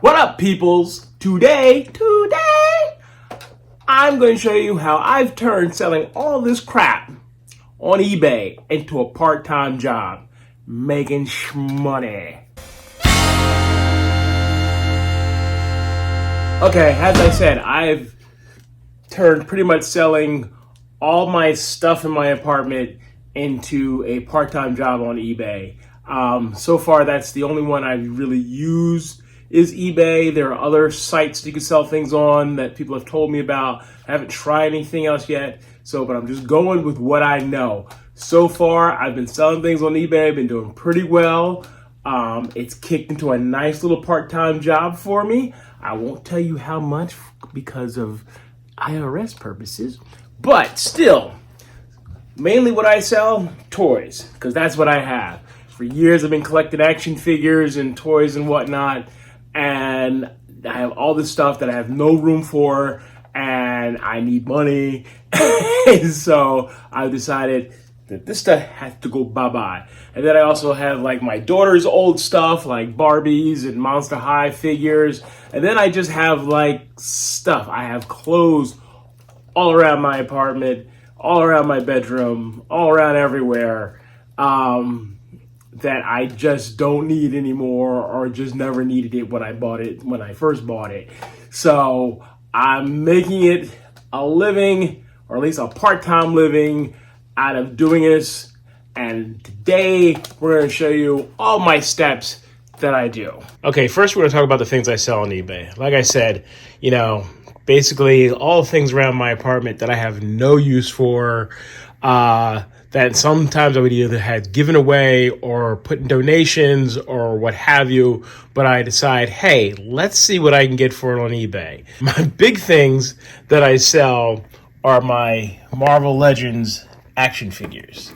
What up, peoples? Today, I'm going to show you how I've turned selling all this crap on eBay into a part-time job, making money. Okay, as I said, I've turned pretty much selling all my stuff in my apartment into a part-time job on eBay. So far, that's the only one I've really used is eBay. There are other sites you can sell things on that people have told me about. I haven't tried anything else yet, but I'm just going with what I know. So far, I've been selling things on eBay. I've been doing pretty well. It's kicked into a nice little part-time job for me. I won't tell you how much because of IRS purposes, but still, mainly what I sell, toys, because that's what I have. For years, I've been collecting action figures and toys and whatnot, and I have all this stuff that I have no room for, and I need money. And so I decided that this stuff has to go bye-bye. And then I also have like my daughter's old stuff, like Barbies and Monster High figures. And then I just have like stuff. I have clothes all around my apartment, all around my bedroom, all around everywhere. That I just don't need anymore, or just never needed it when I first bought it. So I'm making it a living, or at least a part-time living, out of doing this. And today we're going to show you all my steps that I do. Okay, first we're going to talk about the things I sell on eBay. Like I said, basically all the things around my apartment that I have no use for, that sometimes I would either have given away or put in donations or what have you, but I decide, hey, let's see what I can get for it on eBay. My big things that I sell are my Marvel Legends action figures.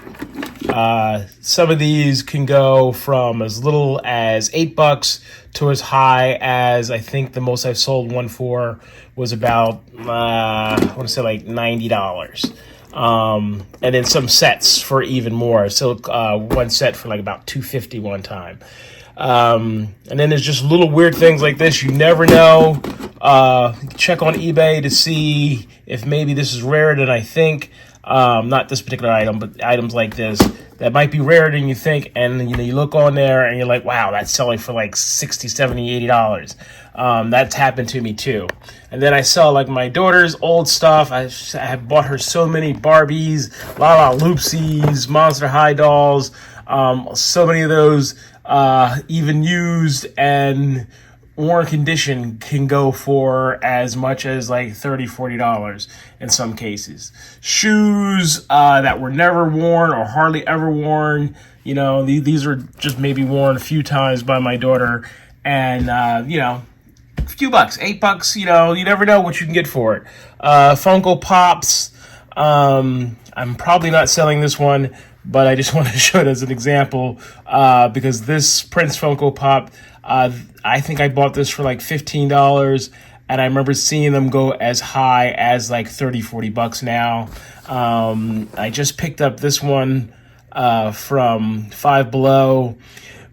Some of these can go from as little as $8 to as high as, I think the most I've sold one for was about, I want to say like $90. And then some sets for even more. So one set for like about $250 one time. And then there's just little weird things like this. You never know. Check on eBay to see if maybe this is rarer than I think. Not this particular item, but items like this that might be rarer than you think. And you look on there and you're like, wow, that's selling for like $60, $70, $80. That's happened to me too. And then I sell like my daughter's old stuff. I have bought her so many Barbies, La La Loopsies, Monster High dolls. So many of those, even used and worn condition, can go for as much as like $30, $40 in some cases. Shoes that were never worn or hardly ever worn. These are just maybe worn a few times by my daughter, and a few bucks, $8. You never know what you can get for it. Funko Pops. I'm probably not selling this one, but I just want to show it as an example because this Prince Funko Pop, I think I bought this for like $15, and I remember seeing them go as high as like $30, $40 now. I just picked up this one from Five Below,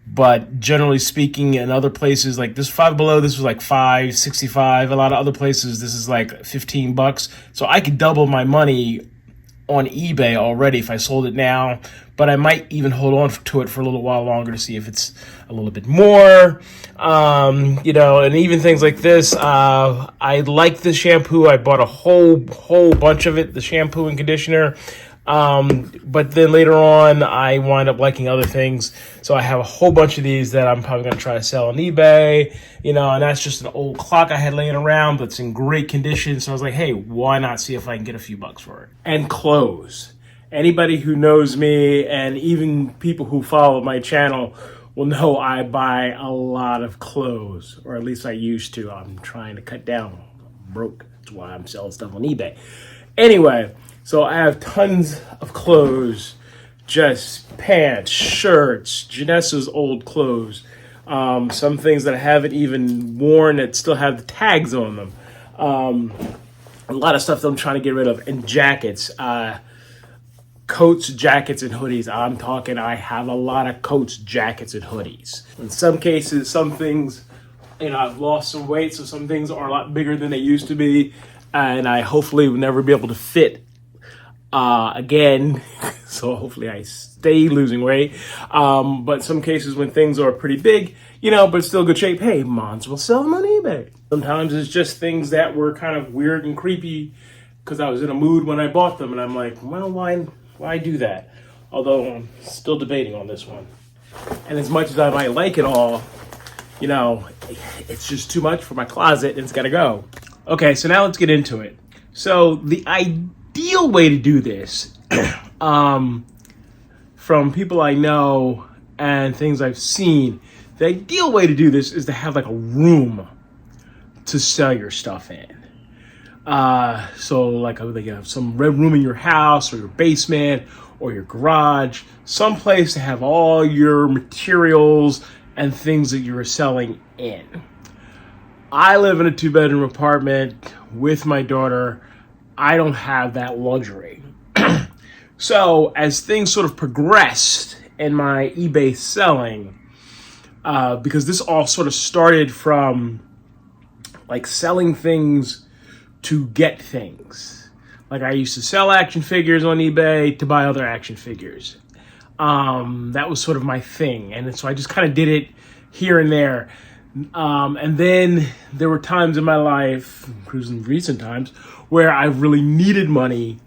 but generally speaking, in other places like this Five Below, this was like $5.65. A lot of other places, this is like $15. So I could double my money on eBay already if I sold it now, but I might even hold on to it for a little while longer to see if it's a little bit more. And even things like this. I like the shampoo. I bought a whole bunch of it, the shampoo and conditioner. But then later on, I wind up liking other things. So I have a whole bunch of these that I'm probably going to try to sell on eBay, and that's just an old clock I had laying around that's in great condition. So I was like, hey, why not see if I can get a few bucks for it? And clothes. Anybody who knows me, and even people who follow my channel, will know I buy a lot of clothes, or at least I used to. I'm trying to cut down. I'm broke. That's why I'm selling stuff on eBay. Anyway, so I have tons of clothes, just pants, shirts, Janessa's old clothes, some things that I haven't even worn that still have the tags on them. A lot of stuff that I'm trying to get rid of, and jackets. Coats, jackets, and hoodies. I'm talking, I have a lot of coats, jackets, and hoodies. In some cases, some things I've lost some weight, so some things are a lot bigger than they used to be, and I hopefully will never be able to fit again. So hopefully I stay losing weight. But some cases when things are pretty big, but still good shape, hey, Mons will sell them on eBay. Sometimes it's just things that were kind of weird and creepy because I was in a mood when I bought them, and I'm like, well, why do that? Although I'm still debating on this one. And as much as I might like it all, it's just too much for my closet and it's got to go. Okay, so now let's get into it. So the ideal way to do this, from people I know and things I've seen, the ideal way to do this is to have like a room to sell your stuff in. So like some red room in your house or your basement or your garage, someplace to have all your materials and things that you're selling in. I live in a 2-bedroom apartment with my daughter. I don't have that luxury. So as things sort of progressed in my eBay selling, because this all sort of started from like selling things to get things. Like I used to sell action figures on eBay to buy other action figures. That was sort of my thing. And so I just kind of did it here and there. And then there were times in my life, in recent times, where I really needed money.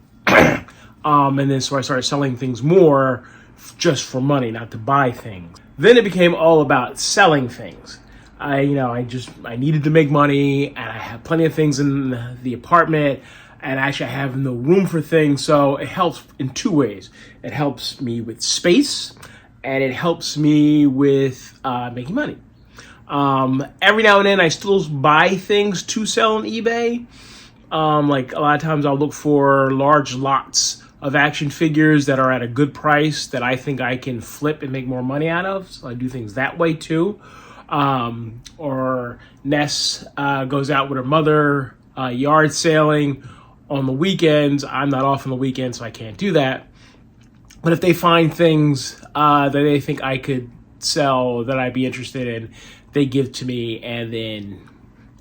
And then so I started selling things more just for money, not to buy things. Then it became all about selling things. I needed to make money, and I have plenty of things in the apartment, and actually I have no room for things. So it helps in two ways. It helps me with space, and it helps me with making money. Every now and then I still buy things to sell on eBay. Like a lot of times I'll look for large lots of action figures that are at a good price that I think I can flip and make more money out of. So I do things that way too. Or Ness goes out with her mother yard sailing on the weekends. I'm not off on the weekends, so I can't do that. But if they find things that they think I could sell that I'd be interested in, they give to me, and then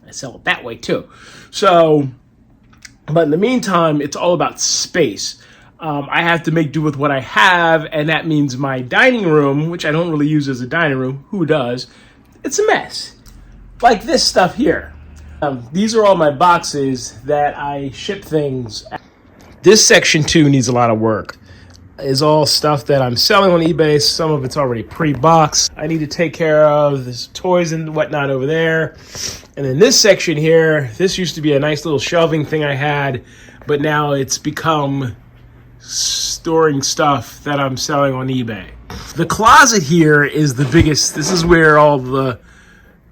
I sell it that way too. So, but in the meantime, it's all about space. I have to make do with what I have, and that means my dining room, which I don't really use as a dining room. Who does? It's a mess. Like this stuff here. These are all my boxes that I ship things. This section too needs a lot of work. Is all stuff that I'm selling on eBay. Some of it's already pre-boxed. I need to take care of. There's toys and whatnot over there. And then this section here, this used to be a nice little shelving thing I had, but now it's become storing stuff that I'm selling on eBay. The closet here is the biggest. This is where all the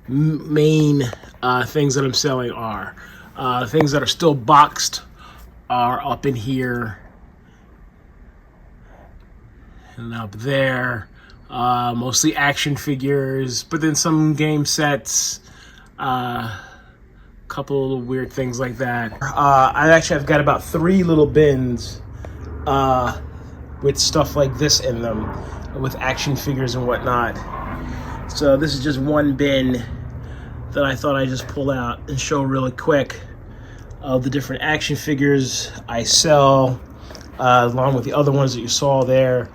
main things that I'm selling are. Things that are still boxed are up in here and up there. Mostly action figures, but then some game sets, couple of weird things like that. I've got about 3 little bins with stuff like this in them, with action figures and whatnot. So this is just one bin that I thought I'd just pull out and show really quick of the different action figures I sell, along with the other ones that you saw there.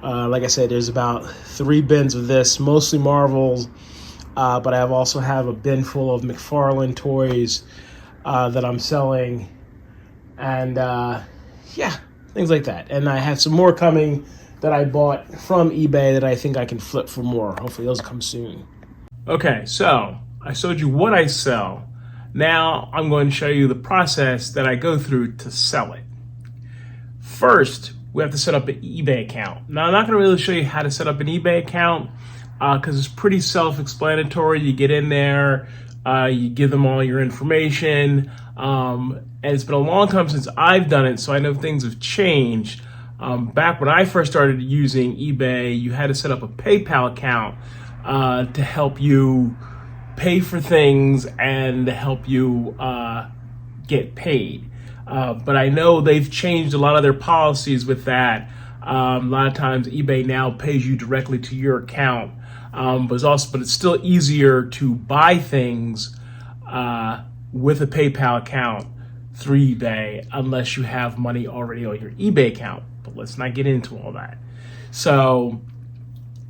Like I said, there's about 3 bins of this, mostly Marvels, but I also have a bin full of McFarlane toys that I'm selling, and things like that. And I have some more coming that I bought from eBay that I think I can flip for more. Hopefully those will come soon. Okay, so I showed you what I sell. Now I'm going to show you the process that I go through to sell it. First, we have to set up an eBay account. Now, I'm not going to really show you how to set up an eBay account because it's pretty self-explanatory. You get in there, you give them all your information, and it's been a long time since I've done it, so I know things have changed. Back when I first started using eBay, you had to set up a PayPal account to help you pay for things and to help you get paid. But I know they've changed a lot of their policies with that. A lot of times eBay now pays you directly to your account. but it's still easier to buy things with a PayPal account through eBay unless you have money already on your eBay account. But let's not get into all that. So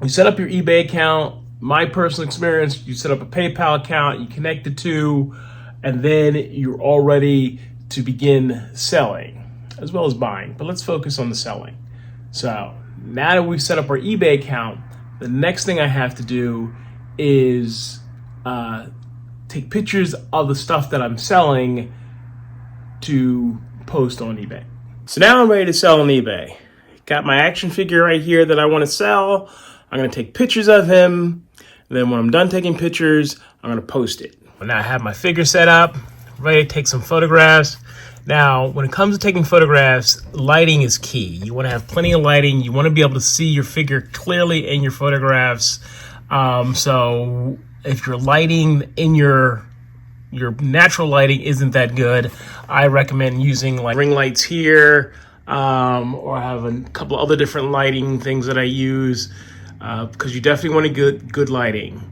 you set up your eBay account. My personal experience, you set up a PayPal account, you connect the two, and then you're all ready to begin selling as well as buying. But let's focus on the selling. So now that we've set up our eBay account, the next thing I have to do is take pictures of the stuff that I'm selling to post on eBay. So now I'm ready to sell on eBay. Got my action figure right here that I want to sell. I'm going to take pictures of him. Then when I'm done taking pictures, I'm going to post it. Now I have my figure set up, ready to take some photographs. Now, when it comes to taking photographs, lighting is key. You want to have plenty of lighting. You want to be able to see your figure clearly in your photographs. So if your lighting in your natural lighting isn't that good, I recommend using like ring lights here, or I have a couple other different lighting things that I use. Because you definitely want to get good lighting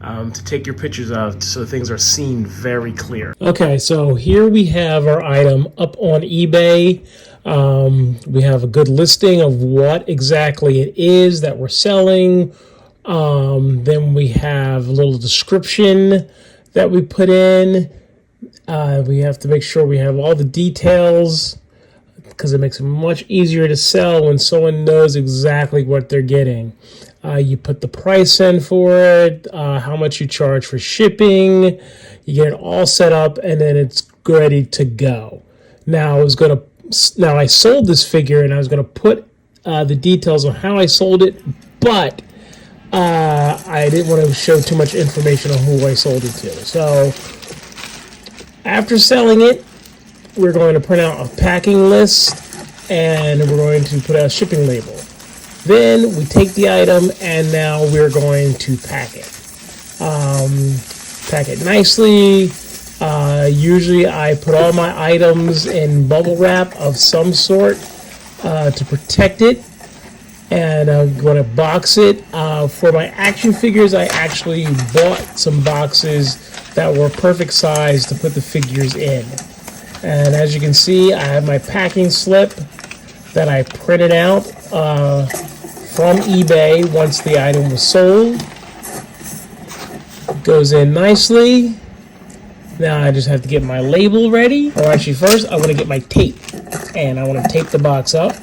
to take your pictures of so things are seen very clear. Okay, so here we have our item up on eBay. We have a good listing of what exactly it is that we're selling. Then we have a little description that we put in. We have to make sure we have all the details because it makes it much easier to sell when someone knows exactly what they're getting. You put the price in for it, how much you charge for shipping. You get it all set up, and then it's ready to go. Now I sold this figure, and I was gonna put the details on how I sold it, but I didn't want to show too much information on who I sold it to. So after selling it, we're going to print out a packing list, and we're going to put out a shipping label. Then we take the item, and now we're going to pack it. Pack it nicely. Usually I put all my items in bubble wrap of some sort to protect it. And I'm going to box it. For my action figures, I actually bought some boxes that were perfect size to put the figures in. And as you can see, I have my packing slip that I printed out from eBay once the item was sold. It goes in nicely. Now I just have to get my label ready. Or actually first I want to get my tape. And I want to tape the box up.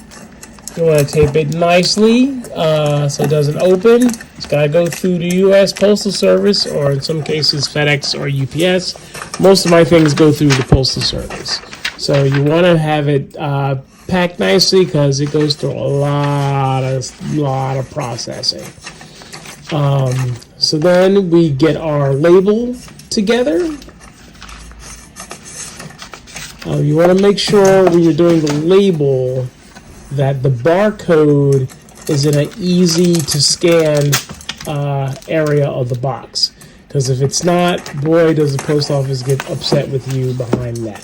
You want to tape it nicely so it doesn't open. It's got to go through the U.S. Postal Service, or in some cases FedEx or UPS. Most of my things go through the Postal Service. So you want to have it packed nicely because it goes through a lot of processing. So then we get our label together. You want to make sure when you're doing the label that the barcode is in an easy to scan area of the box. Because if it's not, boy, does the post office get upset with you behind that.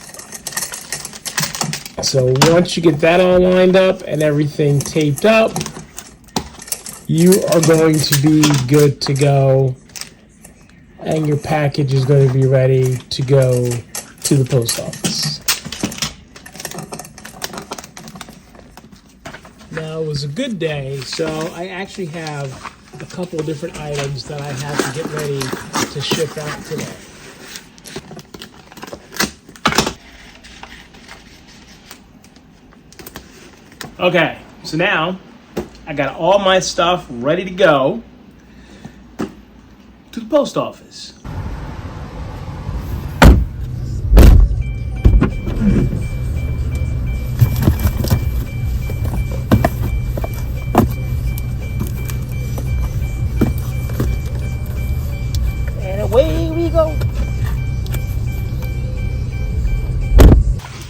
So once you get that all lined up and everything taped up, you are going to be good to go. And your package is going to be ready to go to the post office. Now, it was a good day, so I actually have a couple of different items that I have to get ready to ship out today. Okay, so now I got all my stuff ready to go to the post office. Away we go.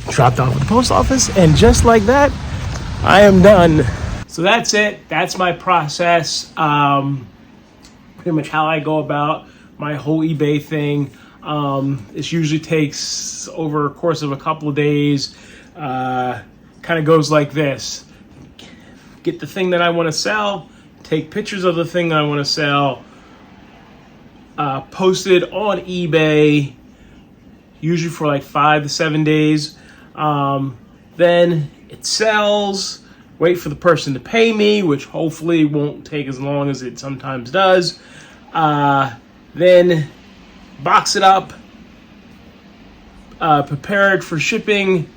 Dropped off at the post office, and just like that, I am done. So that's it. That's my process. Pretty much how I go about my whole eBay thing. It usually takes over a course of a couple of days. Kind of goes like this. Get the thing that I want to sell, take pictures of the thing that I want to sell, posted on eBay, usually for like 5 to 7 days. Then it sells, wait for the person to pay me, which hopefully won't take as long as it sometimes does. Then box it up, prepare it for shipping,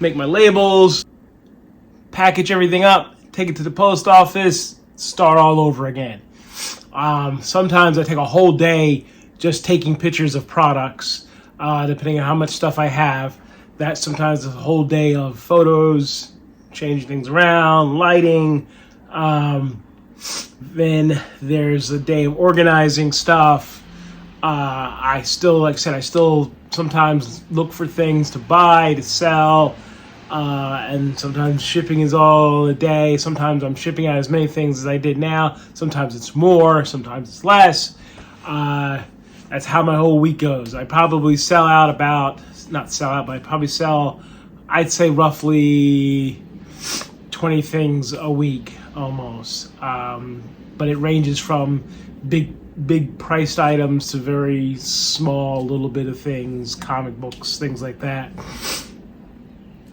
make my labels, package everything up, take it to the post office, start all over again. Sometimes I take a whole day just taking pictures of products, depending on how much stuff I have. That sometimes is a whole day of photos, changing things around, lighting. Then there's a day of organizing stuff. I still, like I said, I still sometimes look for things to buy, to sell. And sometimes shipping is all a day. Sometimes I'm shipping out as many things as I did now. Sometimes it's more, sometimes it's less. That's how my whole week goes. I probably sell out about, not sell out, but I probably sell, I'd say roughly 20 things a week almost. But it ranges from big priced items to very small little bit of things, comic books, things like that.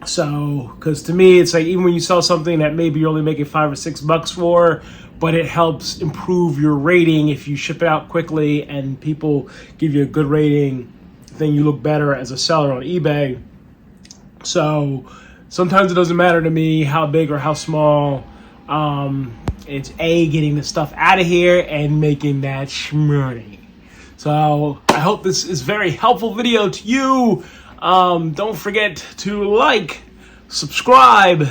So, because to me, it's like even when you sell something that maybe you're only making $5 or $6 for, but it helps improve your rating if you ship it out quickly and people give you a good rating, then you look better as a seller on eBay. So sometimes it doesn't matter to me how big or how small. It's getting the stuff out of here and making that shmoney. So I hope this is a very helpful video to you. Don't forget to like, subscribe,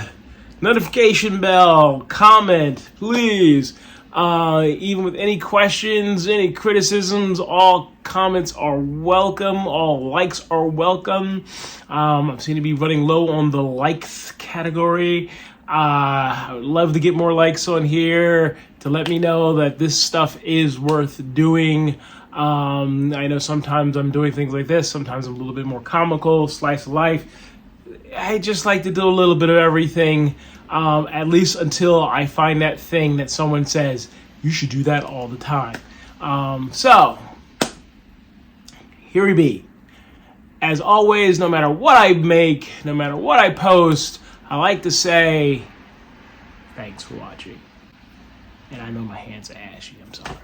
notification bell, comment, please. Even with any questions, any criticisms, all comments are welcome. All likes are welcome. I seem to be running low on the likes category. I would love to get more likes on here to let me know that this stuff is worth doing. I know sometimes I'm doing things like this. Sometimes I'm a little bit more comical, slice of life. I just like to do a little bit of everything, at least until I find that thing that someone says, you should do that all the time. So, here we be. As always, no matter what I make, no matter what I post, I like to say, thanks for watching. And I know my hands are ashy, I'm sorry.